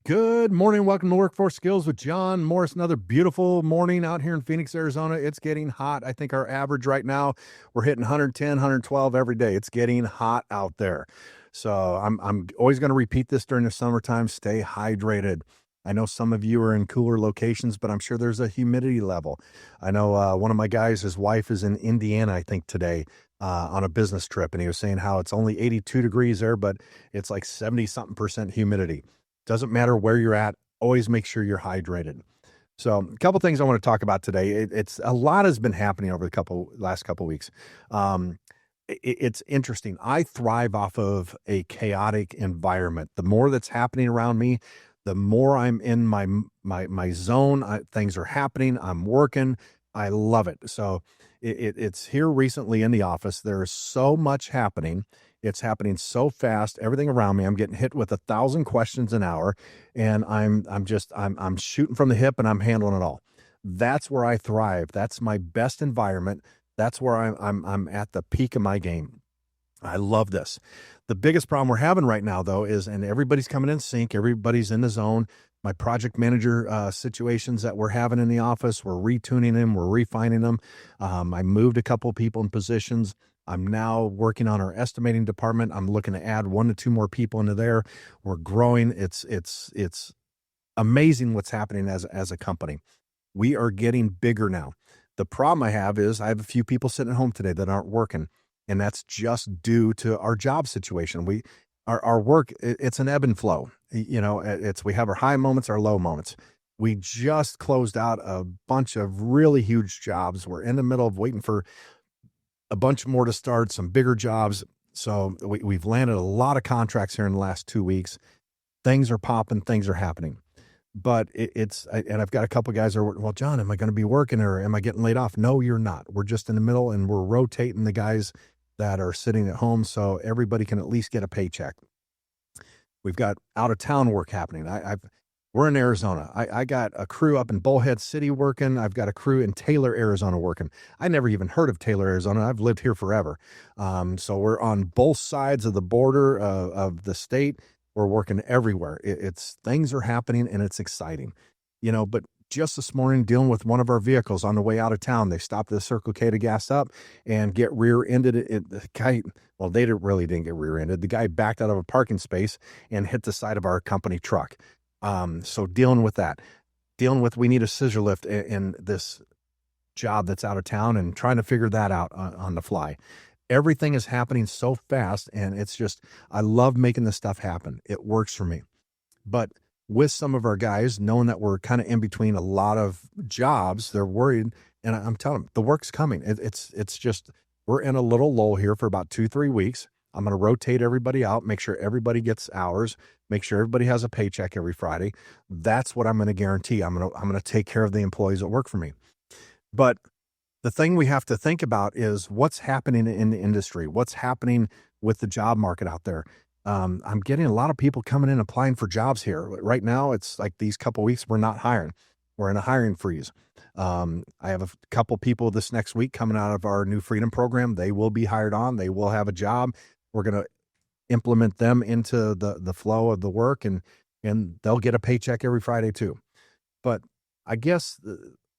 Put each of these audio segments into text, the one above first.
Good morning. Welcome to Workforce Skills with John Morris. Another beautiful morning out here in Phoenix, Arizona. It's getting hot. I think our average right now, we're hitting 110, 112 every day. It's getting hot out there. So I'm always going to repeat this during the summertime. Stay hydrated. I know some of you are in cooler locations, but I'm sure there's a humidity level. I know one of my guys, his wife is in Indiana, I think today, on a business trip. And he was saying how it's only 82 degrees there, but it's like 70-something% humidity. Doesn't matter where you're at, always make sure you're hydrated. So a couple things I want to talk about today. It's a lot has been happening over the last couple weeks. It's interesting. I thrive off of a chaotic environment. The more that's happening around me, the more I'm in my zone. Things are happening. I'm working. I love it. So it's here recently in the office. There's so much happening. It's happening so fast. Everything around me, I'm getting hit with 1,000 questions an hour, and I'm shooting from the hip, and I'm handling it all. That's where I thrive. That's my best environment. That's where I'm at the peak of my game. I love this. The biggest problem we're having right now, though, is, and everybody's coming in sync. Everybody's in the zone. My project manager situations that we're having in the office, we're retuning them, we're refining them. I moved a couple of people in positions. I'm now working on our estimating department. I'm looking to add 1 to 2 more people into there. We're growing. It's amazing what's happening as a company. We are getting bigger now. The problem I have is I have a few people sitting at home today that aren't working, and that's just due to our job situation. Our work, it's an ebb and flow. You know, we have our high moments, our low moments. We just closed out a bunch of really huge jobs. We're in the middle of waiting for a bunch more to start, some bigger jobs. So we've landed a lot of contracts here in the last 2 weeks. Things are popping, things are happening. But and I've got a couple of guys that are, well, John, am I going to be working or am I getting laid off? No, you're not. We're just in the middle, and we're rotating the guys that are sitting at home so everybody can at least get a paycheck. We've got out of town work happening. We're in Arizona. I got a crew up in Bullhead City working. I've got a crew in Taylor, Arizona working. I never even heard of Taylor, Arizona. I've lived here forever. So we're on both sides of the border of the state. We're working everywhere. Things are happening, and it's exciting. You know, but just this morning, dealing with one of our vehicles on the way out of town, they stopped at the Circle K to gas up and get rear-ended. The guy, well, they didn't get rear-ended. The guy backed out of a parking space and hit the side of our company truck. So dealing with that, we need a scissor lift in this job that's out of town and trying to figure that out on the fly. Everything is happening so fast, and it's just, I love making this stuff happen. It works for me. But with some of our guys, knowing that we're kind of in between a lot of jobs, they're worried. And I'm telling them the work's coming. It's just, we're in a little lull here for about 2-3 weeks. I'm going to rotate everybody out, make sure everybody gets hours, make sure everybody has a paycheck every Friday. That's what I'm going to guarantee. I'm going to take care of the employees that work for me. But the thing we have to think about is what's happening in the industry, what's happening with the job market out there. I'm getting a lot of people coming in applying for jobs here. Right now, it's like these couple of weeks, we're not hiring. We're in a hiring freeze. I have a couple people this next week coming out of our new Freedom program. They will be hired on. They will have a job. We're going to implement them into the flow of the work, and they'll get a paycheck every Friday too. But I guess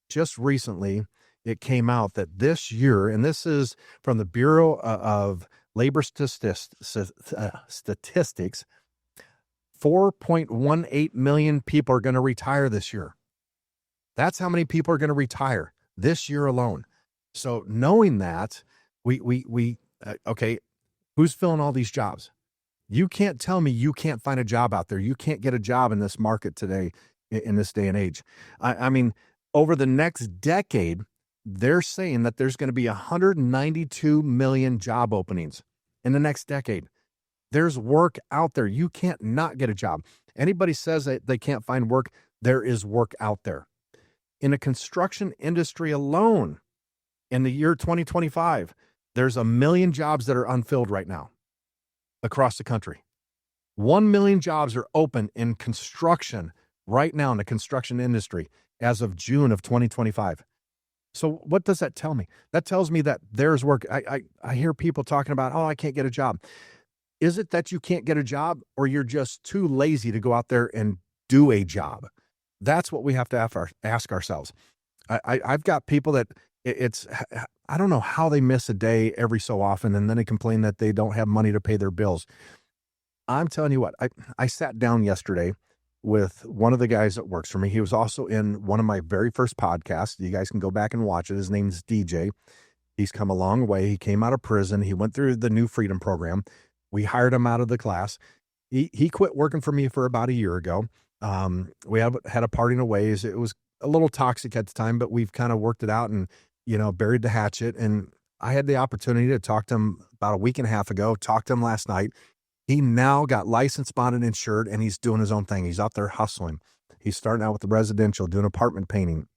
just recently it came out that this year, and this is from the Bureau of Labor Statistics, 4.18 million people are going to retire this year. That's how many people are going to retire this year alone. So knowing that, okay, who's filling all these jobs? You can't tell me you can't find a job out there. You can't get a job in this market today, in this day and age. I mean, over the next decade, they're saying that there's going to be 192 million job openings in the next decade. There's work out there. You can't not get a job. Anybody says that they can't find work, there is work out there. In the construction industry alone, in the year 2025, there's 1 million jobs that are unfilled right now across the country. 1 million jobs are open in construction right now in the construction industry as of June of 2025. So what does that tell me? That tells me that there's work. I hear people talking about, oh, I can't get a job. Is it that you can't get a job, or you're just too lazy to go out there and do a job. That's what we have to ask ourselves. I've got people that it's, I don't know how they miss a day every so often, and then they complain that they don't have money to pay their bills. I'm telling you what, I sat down yesterday with one of the guys that works for me. He was also in one of my very first podcasts. You guys can go back and watch it. His name's DJ. He's come a long way. He came out of prison. He went through the New Freedom program. We hired him out of the class. He quit working for me for about a year ago. We had a parting of ways. It was a little toxic at the time, but we've kind of worked it out and, buried the hatchet. And I had the opportunity to talk to him about a week and a half ago, talked to him last night. He now got licensed, bonded, insured, and he's doing his own thing. He's out there hustling. He's starting out with the residential, doing apartment painting.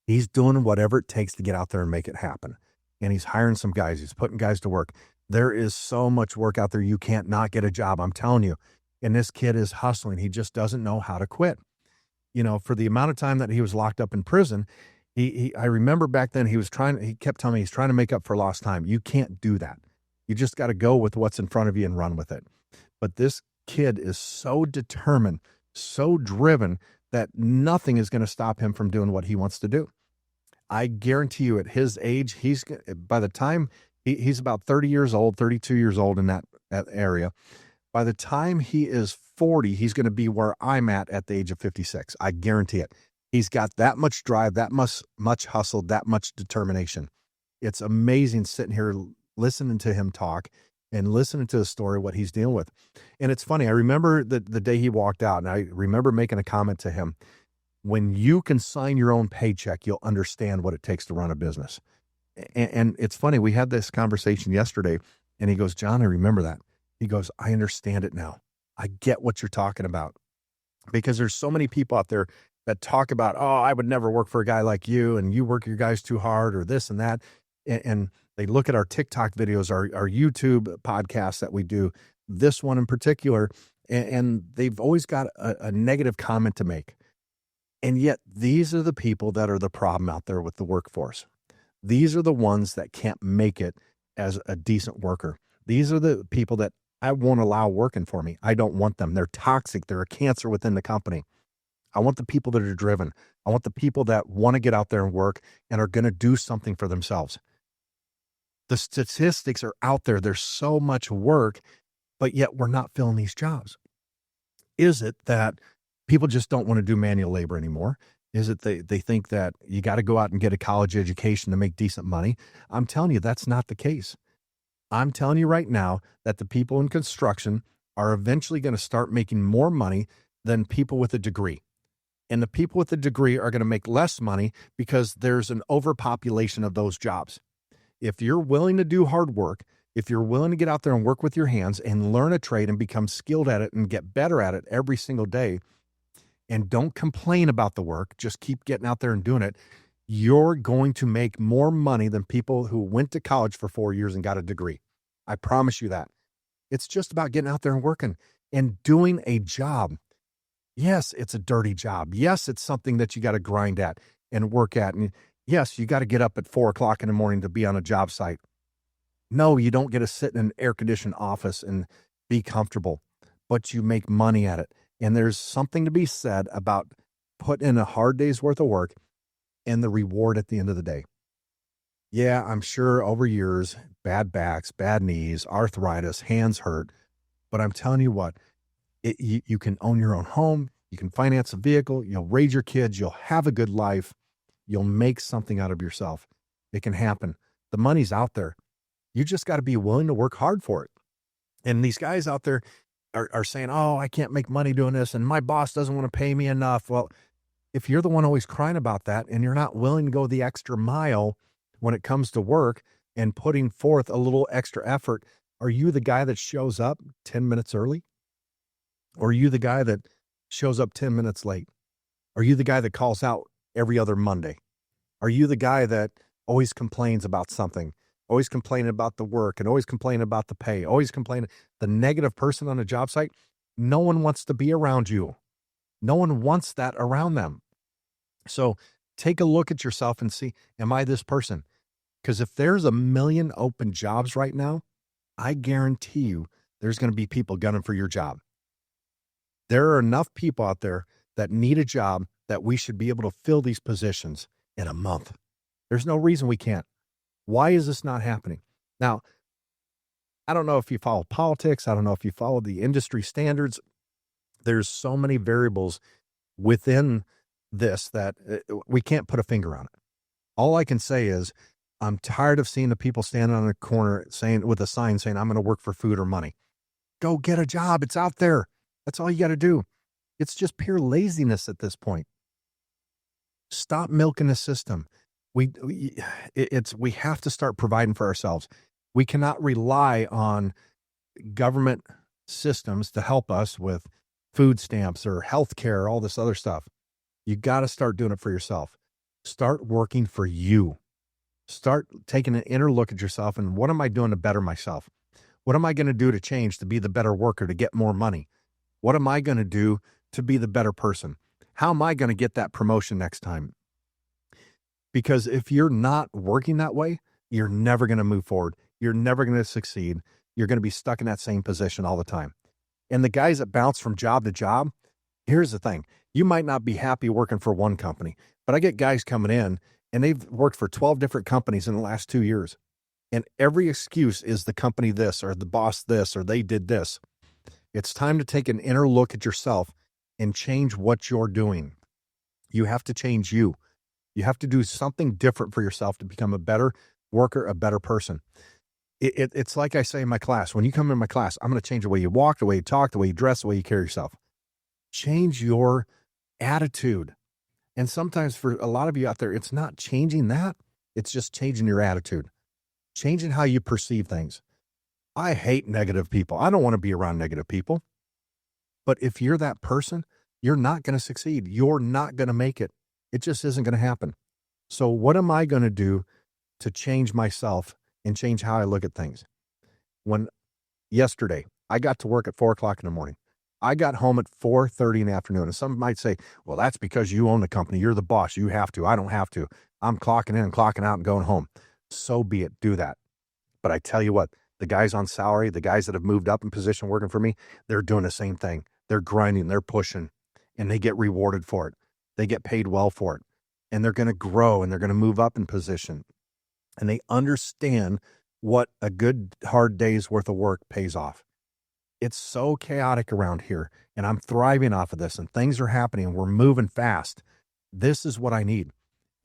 He's doing whatever it takes to get out there and make it happen. And he's hiring some guys. He's putting guys to work. There is so much work out there. You can't not get a job. I'm telling you. And this kid is hustling. He just doesn't know how to quit. For the amount of time that he was locked up in prison, I remember back then he kept telling me he's trying to make up for lost time. You can't do that. You just got to go with what's in front of you and run with it. But this kid is so determined, so driven that nothing is going to stop him from doing what he wants to do. I guarantee you at his age, by the time he's about 30 years old, 32 years old in that area. By the time he is 40, he's going to be where I'm at the age of 56. I guarantee it. He's got that much drive, that much hustle, that much determination. It's amazing sitting here listening to him talk and listening to the story, what he's dealing with. And it's funny. I remember the day he walked out, and I remember making a comment to him. When you can sign your own paycheck, you'll understand what it takes to run a business. And it's funny. We had this conversation yesterday, and he goes, John, I remember that. He goes, I understand it now. I get what you're talking about, because there's so many people out there that talk about, oh, I would never work for a guy like you, and you work your guys too hard, or this and that. And they look at our TikTok videos, our YouTube podcasts that we do, this one in particular, and they've always got a negative comment to make. And yet these are the people that are the problem out there with the workforce. These are the ones that can't make it as a decent worker. These are the people that I won't allow working for me. I don't want them. They're toxic. They're a cancer within the company. I want the people that are driven. I want the people that want to get out there and work and are going to do something for themselves. The statistics are out there. There's so much work, but yet we're not filling these jobs. Is it that people just don't want to do manual labor anymore? Is it they think that you got to go out and get a college education to make decent money? I'm telling you, that's not the case. I'm telling you right now that the people in construction are eventually going to start making more money than people with a degree. And the people with a degree are going to make less money because there's an overpopulation of those jobs. If you're willing to do hard work, if you're willing to get out there and work with your hands and learn a trade and become skilled at it and get better at it every single day, and don't complain about the work, just keep getting out there and doing it, you're going to make more money than people who went to college for 4 years and got a degree. I promise you that. It's just about getting out there and working and doing a job. Yes, it's a dirty job. Yes, it's something that you got to grind at and work at. And yes, you got to get up at 4 o'clock in the morning to be on a job site. No, you don't get to sit in an air-conditioned office and be comfortable, but you make money at it. And there's something to be said about putting in a hard day's worth of work and the reward at the end of the day. Yeah, I'm sure over years, bad backs, bad knees, arthritis, hands hurt. But I'm telling you what, you can own your own home. You can finance a vehicle. You'll raise your kids. You'll have a good life. You'll make something out of yourself. It can happen. The money's out there. You just got to be willing to work hard for it. And these guys out there are saying, oh, I can't make money doing this, and my boss doesn't want to pay me enough. Well, if you're the one always crying about that and you're not willing to go the extra mile when it comes to work and putting forth a little extra effort, are you the guy that shows up 10 minutes early? Or are you the guy that shows up 10 minutes late? Are you the guy that calls out every other Monday? Are you the guy that always complains about something, always complaining about the work and always complaining about the pay, always complaining? The negative person on a job site, no one wants to be around you. No one wants that around them. So take a look at yourself and see, am I this person? Because if there's 1 million open jobs right now, I guarantee you there's going to be people gunning for your job. There are enough people out there that need a job that we should be able to fill these positions in a month. There's no reason we can't. Why is this not happening? Now, I don't know if you follow politics. I don't know if you follow the industry standards. There's so many variables within this that we can't put a finger on it. All I can say is I'm tired of seeing the people standing on the corner saying with a sign saying, I'm going to work for food or money. Go get a job. It's out there. That's all you got to do. It's just pure laziness at this point. Stop milking the system. We have to start providing for ourselves. We cannot rely on government systems to help us with food stamps or healthcare, all this other stuff. You got to start doing it for yourself. Start working for you. Start taking an inner look at yourself and what am I doing to better myself? What am I going to do to change, to be the better worker, to get more money? What am I going to do to be the better person? How am I going to get that promotion next time? Because if you're not working that way, you're never going to move forward. You're never going to succeed. You're going to be stuck in that same position all the time. And the guys that bounce from job to job, here's the thing. You might not be happy working for one company, but I get guys coming in and they've worked for 12 different companies in the last 2 years. And every excuse is the company this or the boss this or they did this. It's time to take an inner look at yourself and change what you're doing. You have to change you. You have to do something different for yourself to become a better worker, a better person. It's like I say in my class. When you come in my class, I'm going to change the way you walk, the way you talk, the way you dress, the way you carry yourself. Change your attitude. And sometimes for a lot of you out there, it's not changing that. It's just changing your attitude, changing how you perceive things. I hate negative people. I don't want to be around negative people. But if you're that person, you're not going to succeed. You're not going to make it. It just isn't going to happen. So what am I going to do to change myself and change how I look at things? When yesterday, I got to work at 4:00 in the morning. I got home at 4:30 in the afternoon. And some might say, well, that's because you own the company. You're the boss. You have to. I don't have to. I'm clocking in and clocking out and going home. So be it. Do that. But I tell you what, the guys on salary, the guys that have moved up in position working for me, they're doing the same thing. They're grinding, they're pushing, and they get rewarded for it. They get paid well for it. And they're going to grow and they're going to move up in position. And they understand what a good, hard day's worth of work pays off. It's so chaotic around here, and I'm thriving off of this, and things are happening, and we're moving fast. This is what I need.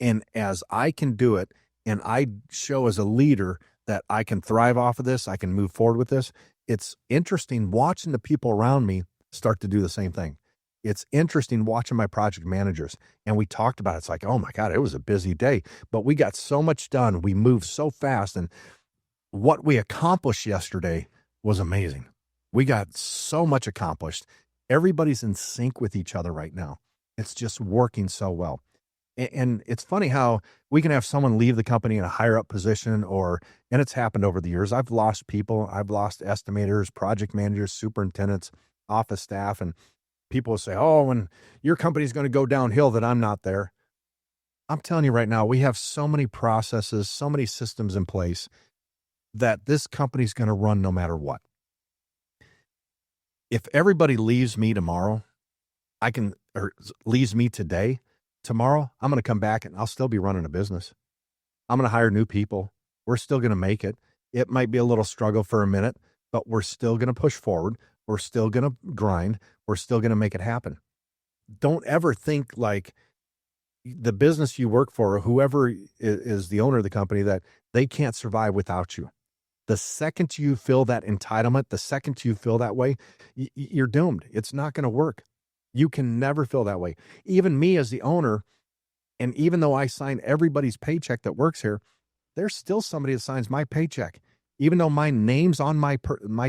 And as I can do it, and I show as a leader that I can thrive off of this, I can move forward with this, it's interesting watching the people around me start to do the same thing. It's interesting watching my project managers. And we talked about it. It's like, oh my God, it was a busy day, but we got so much done. We moved so fast. And what we accomplished yesterday was amazing. We got so much accomplished. Everybody's in sync with each other right now. It's just working so well. And it's funny how we can have someone leave the company in a higher up position and it's happened over the years. I've lost people. I've lost estimators, project managers, superintendents, office staff, and people will say, oh, when your company's going to go downhill that I'm not there. I'm telling you right now, we have so many processes, so many systems in place that this company's going to run no matter what. If everybody leaves me tomorrow, or leaves me today, tomorrow, I'm going to come back and I'll still be running a business. I'm going to hire new people. We're still going to make it. It might be a little struggle for a minute, but we're still going to push forward. We're still going to grind. We're still going to make it happen. Don't ever think like the business you work for, or whoever is the owner of the company, that they can't survive without you. The second you feel that entitlement, the second you feel that way, you're doomed. It's not going to work. You can never feel that way. Even me as the owner, and even though I sign everybody's paycheck that works here, there's still somebody that signs my paycheck. Even though my name's on my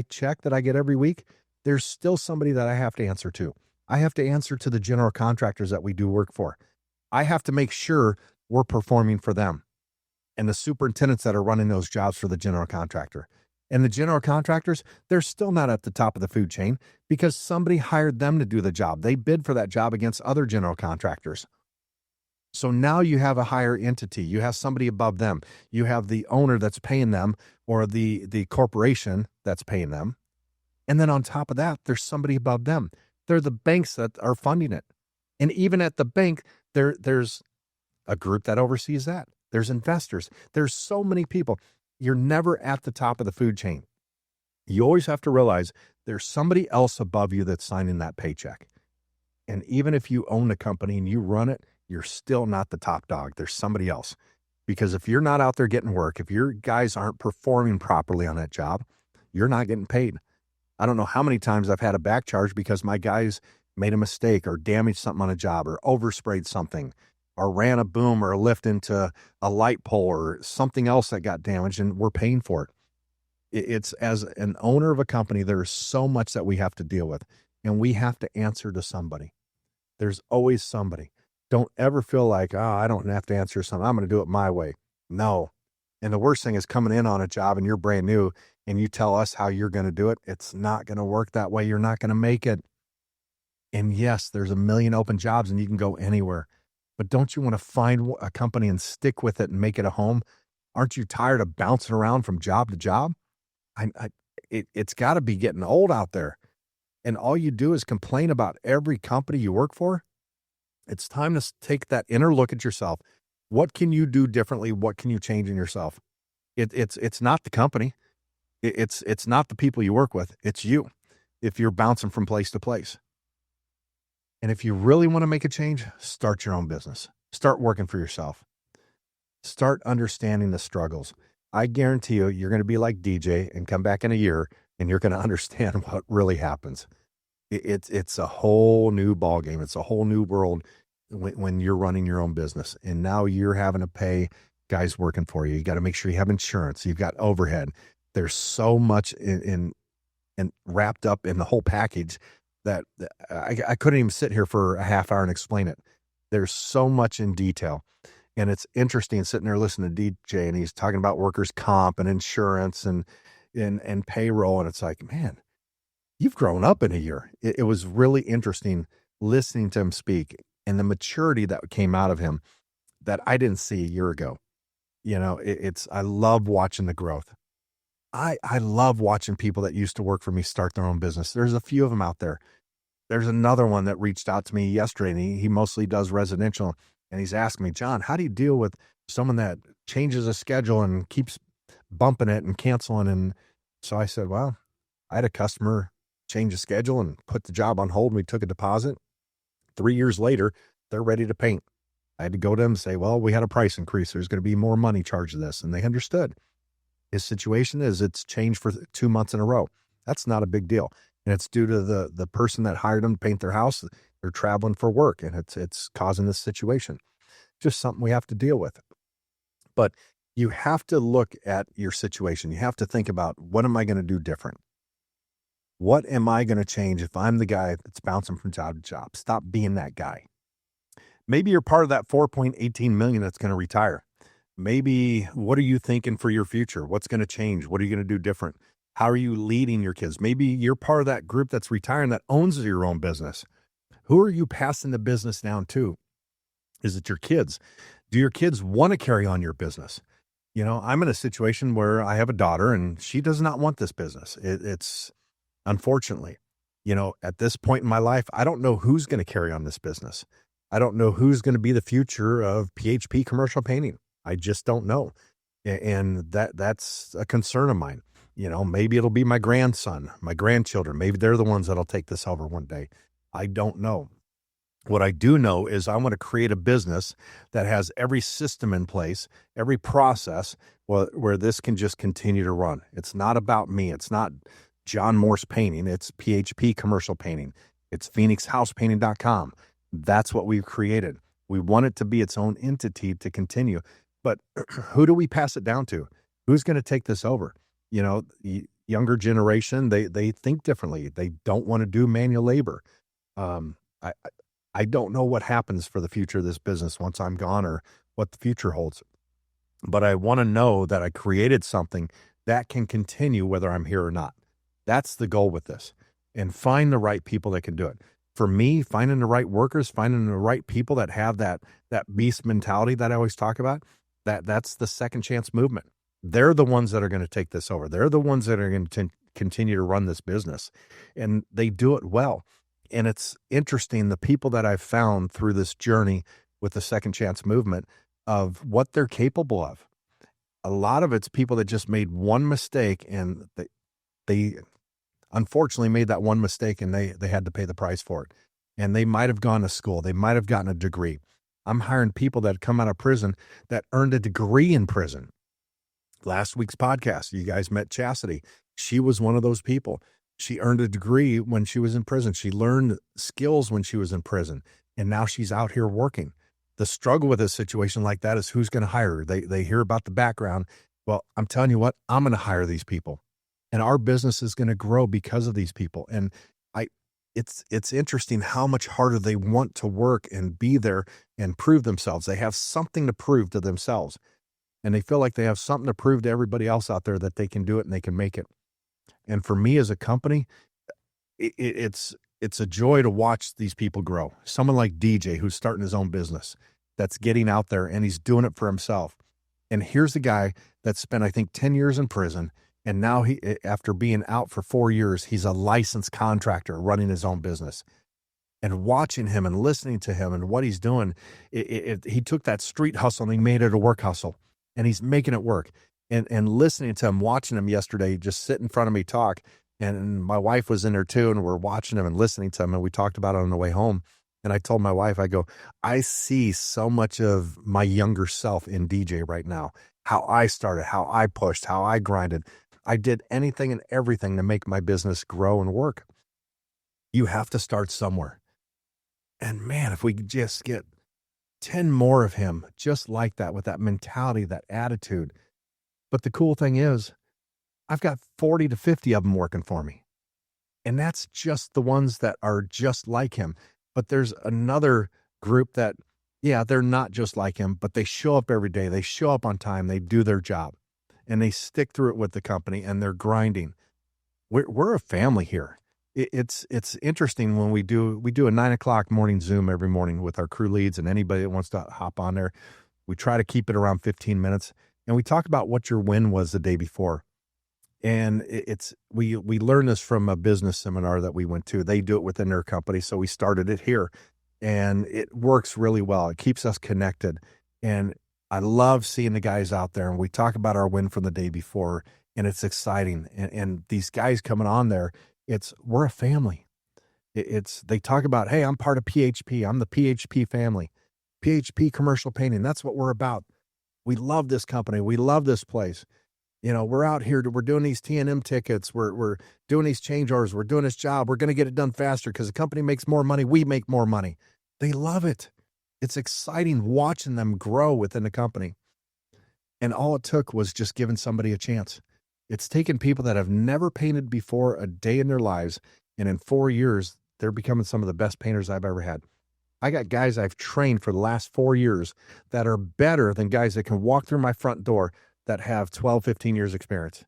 check that I get every week, there's still somebody that I have to answer to. I have to answer to the general contractors that we do work for. I have to make sure we're performing for them and the superintendents that are running those jobs for the general contractor. And the general contractors, they're still not at the top of the food chain because somebody hired them to do the job. They bid for that job against other general contractors. So now you have a higher entity. You have somebody above them. You have the owner that's paying them, or the corporation that's paying them. And then on top of that, there's somebody above them. They're the banks that are funding it. And even at the bank, there's a group that oversees that. There's investors. There's so many people. You're never at the top of the food chain. You always have to realize there's somebody else above you that's signing that paycheck. And even if you own a company and you run it, you're still not the top dog. There's somebody else. Because if you're not out there getting work, if your guys aren't performing properly on that job, you're not getting paid. I don't know how many times I've had a back charge because my guys made a mistake or damaged something on a job or oversprayed something or ran a boom or a lift into a light pole or something else that got damaged, and we're paying for it. It's, as an owner of a company, there's so much that we have to deal with, and we have to answer to somebody. There's always somebody. Don't ever feel like, oh, I don't have to answer something. I'm going to do it my way. No. And the worst thing is coming in on a job and you're brand new and you tell us how you're going to do it. It's not going to work that way. You're not going to make it. And yes, there's a million open jobs and you can go anywhere. But don't you want to find a company and stick with it and make it a home? Aren't you tired of bouncing around from job to job? It's got to be getting old out there. And all you do is complain about every company you work for. It's time to take that inner look at yourself. What can you do differently? What can you change in yourself? It's not the company. It's not the people you work with. It's you. If you're bouncing from place to place. And if you really want to make a change, start your own business. Start working for yourself. Start understanding the struggles. I guarantee you, you're going to be like DJ and come back in a year and you're going to understand what really happens. It's a whole new ballgame. It's a whole new world when you're running your own business. And now you're having to pay guys working for you. You got to make sure you have insurance. You've got overhead. There's so much in wrapped up in the whole package that I couldn't even sit here for a half hour and explain it. There's so much in detail. And it's interesting sitting there listening to DJ and he's talking about workers' comp and insurance and payroll. And it's like, man, you've grown up in a year. It was really interesting listening to him speak and the maturity that came out of him that I didn't see a year ago. You know, I love watching the growth. I love watching people that used to work for me start their own business. There's a few of them out there. There's another one that reached out to me yesterday, and he mostly does residential. And he's asking me, John, how do you deal with someone that changes a schedule and keeps bumping it and canceling? And so I said, well, I had a customer change a schedule and put the job on hold. And we took a deposit. 3 years later, they're ready to paint. I had to go to them and say, well, we had a price increase. There's going to be more money charged to this. And they understood. His situation is it's changed for 2 months in a row. That's not a big deal. And it's due to the person that hired them to paint their house. They're traveling for work and it's causing this situation. Just something we have to deal with. But you have to look at your situation. You have to think about, what am I going to do different? What am I going to change if I'm the guy that's bouncing from job to job? Stop being that guy. Maybe you're part of that 4.18 million that's going to retire. Maybe what are you thinking for your future? What's going to change? What are you going to do different? How are you leading your kids? Maybe you're part of that group that's retiring that owns your own business. Who are you passing the business down to? Is it your kids? Do your kids want to carry on your business? You know, I'm in a situation where I have a daughter and she does not want this business. It's unfortunately, you know, at this point in my life, I don't know who's going to carry on this business. I don't know who's going to be the future of PHP commercial painting. I just don't know. And that's a concern of mine. You know, maybe it'll be my grandson, my grandchildren. Maybe they're the ones that'll take this over one day. I don't know. What I do know is I want to create a business that has every system in place, every process where this can just continue to run. It's not about me. It's not John Morse painting. It's PHP commercial painting. It's phoenixhousepainting.com. That's what we've created. We want it to be its own entity to continue. But who do we pass it down to? Who's going to take this over? You know, the younger generation, they think differently. They don't want to do manual labor. I don't know what happens for the future of this business once I'm gone or what the future holds. But I want to know that I created something that can continue whether I'm here or not. That's the goal with this. And find the right people that can do it. For me, finding the right workers, finding the right people that have that beast mentality that I always talk about, that's the second chance movement. They're the ones that are going to take this over. They're the ones that are going to continue to run this business. And they do it well. And it's interesting, the people that I've found through this journey with the second chance movement of what they're capable of. A lot of it's people that just made one mistake and they unfortunately made that one mistake and they had to pay the price for it. And they might have gone to school. They might have gotten a degree. I'm hiring people that come out of prison that earned a degree in prison. Last week's podcast, you guys met Chastity. She was one of those people. She earned a degree when she was in prison. She learned skills when she was in prison, and now she's out here working. The struggle with a situation like that is who's going to hire her. They hear about the background. Well, I'm telling you what, I'm going to hire these people, and our business is going to grow because of these people. And it's interesting how much harder they want to work and be there and prove themselves. They have something to prove to themselves, and they feel like they have something to prove to everybody else out there that they can do it and they can make it. And for me as a company, it's a joy to watch these people grow. Someone like DJ, who's starting his own business, that's getting out there and he's doing it for himself. And here's the guy that spent, I think, 10 years in prison. And now after being out for 4 years, he's a licensed contractor running his own business. And watching him and listening to him and what he's doing, he took that street hustle and he made it a work hustle. And he's making it work. And listening to him, watching him yesterday, just sit in front of me talk. And my wife was in there too, and we're watching him and listening to him. And we talked about it on the way home. And I told my wife, I go, I see so much of my younger self in DJ right now. How I started, how I pushed, how I grinded. I did anything and everything to make my business grow and work. You have to start somewhere. And man, if we could just get 10 more of him just like that, with that mentality, that attitude. But the cool thing is, I've got 40 to 50 of them working for me. And that's just the ones that are just like him. But there's another group that, yeah, they're not just like him, but they show up every day. They show up on time. They do their job. And they stick through it with the company, and they're grinding. We're a family here. It's interesting when we do a 9:00 morning Zoom every morning with our crew leads and anybody that wants to hop on there. We try to keep it around 15 minutes, and we talk about what your win was the day before. And we learned this from a business seminar that we went to. They do it within their company, so we started it here, and it works really well. It keeps us connected, and I love seeing the guys out there, and we talk about our win from the day before, and it's exciting. And these guys coming on there, we're a family. They talk about, hey, I'm part of PHP. I'm the PHP family, PHP Commercial Painting. That's what we're about. We love this company. We love this place. We're out here, we're doing these T&M tickets. We're doing these change orders. We're doing this job. We're going to get it done faster because the company makes more money. We make more money. They love it. It's exciting watching them grow within the company. And all it took was just giving somebody a chance. It's taken people that have never painted before a day in their lives, and in 4 years, they're becoming some of the best painters I've ever had. I got guys I've trained for the last 4 years that are better than guys that can walk through my front door that have 12, 15 years experience,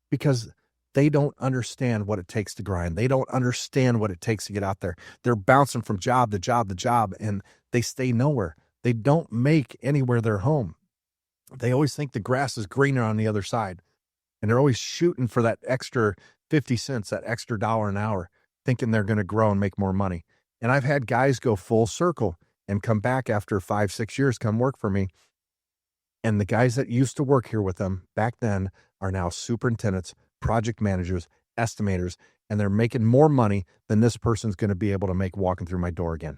because they don't understand what it takes to grind. They don't understand what it takes to get out there. They're bouncing from job to job to job, and they stay nowhere. They don't make anywhere their home. They always think the grass is greener on the other side. And they're always shooting for that extra 50 cents, that extra $1 an hour, thinking they're going to grow and make more money. And I've had guys go full circle and come back after 5, 6 years, come work for me. And the guys that used to work here with them back then are now superintendents, project managers, estimators, and they're making more money than this person's going to be able to make walking through my door again.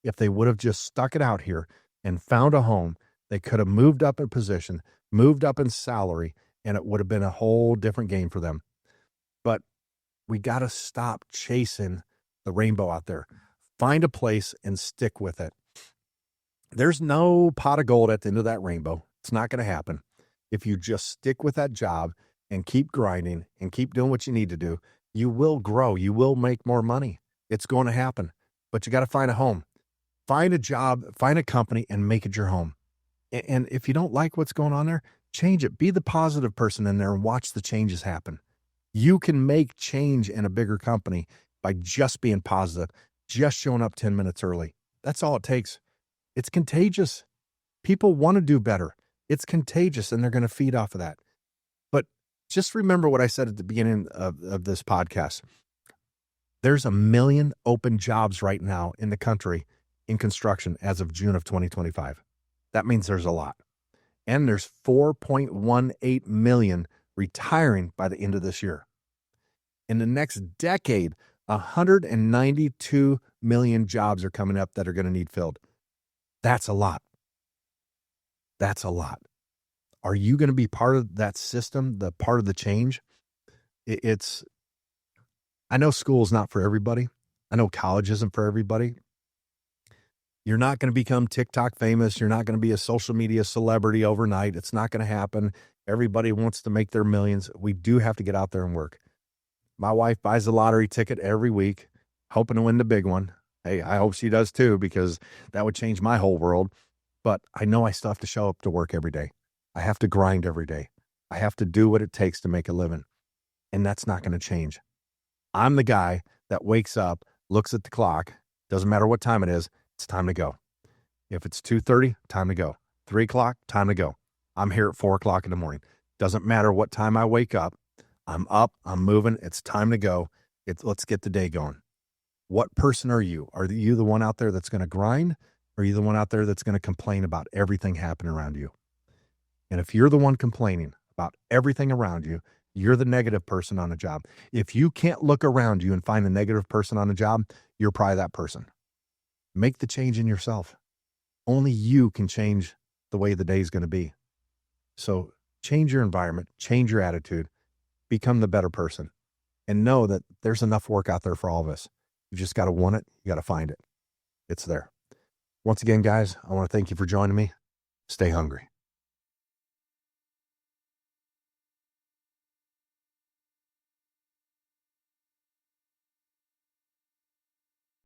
If they would have just stuck it out here and found a home, they could have moved up in position, moved up in salary, and it would have been a whole different game for them. But we got to stop chasing the rainbow out there. Find a place and stick with it. There's no pot of gold at the end of that rainbow. It's not going to happen. If you just stick with that job and keep grinding and keep doing what you need to do, you will grow. You will make more money. It's going to happen. But you got to find a home. Find a job, find a company, and make it your home. And if you don't like what's going on there, change it. Be the positive person in there and watch the changes happen. You can make change in a bigger company by just being positive, just showing up 10 minutes early. That's all it takes. It's contagious. People want to do better. It's contagious, and they're going to feed off of that. But just remember what I said at the beginning of this podcast. There's 1 million open jobs right now in the country in construction as of June of 2025. That means there's a lot. And there's 4.18 million retiring by the end of this year. In the next decade, 192 million jobs are coming up that are going to need filled. That's a lot. That's a lot. Are you going to be part of that system, the part of the change? I know school is not for everybody. I know college isn't for everybody. You're not going to become TikTok famous. You're not going to be a social media celebrity overnight. It's not going to happen. Everybody wants to make their millions. We do have to get out there and work. My wife buys a lottery ticket every week, hoping to win the big one. Hey, I hope she does too, because that would change my whole world. But I know I still have to show up to work every day. I have to grind every day. I have to do what it takes to make a living. And that's not going to change. I'm the guy that wakes up, looks at the clock, doesn't matter what time it is, it's time to go. If it's 2:30, time to go. 3 o'clock, time to go. I'm here at 4 o'clock in the morning. Doesn't matter what time I wake up. I'm up, I'm moving, it's time to go. Let's get the day going. What person are you? Are you the one out there that's going to grind? Or are you the one out there that's going to complain about everything happening around you? And if you're the one complaining about everything around you, you're the negative person on a job. If you can't look around you and find the negative person on a job, you're probably that person. Make the change in yourself. Only you can change the way the day is going to be. So change your environment, change your attitude, become the better person, and know that there's enough work out there for all of us. You just got to want it. You got to find it. It's there. Once again, guys, I want to thank you for joining me. Stay hungry.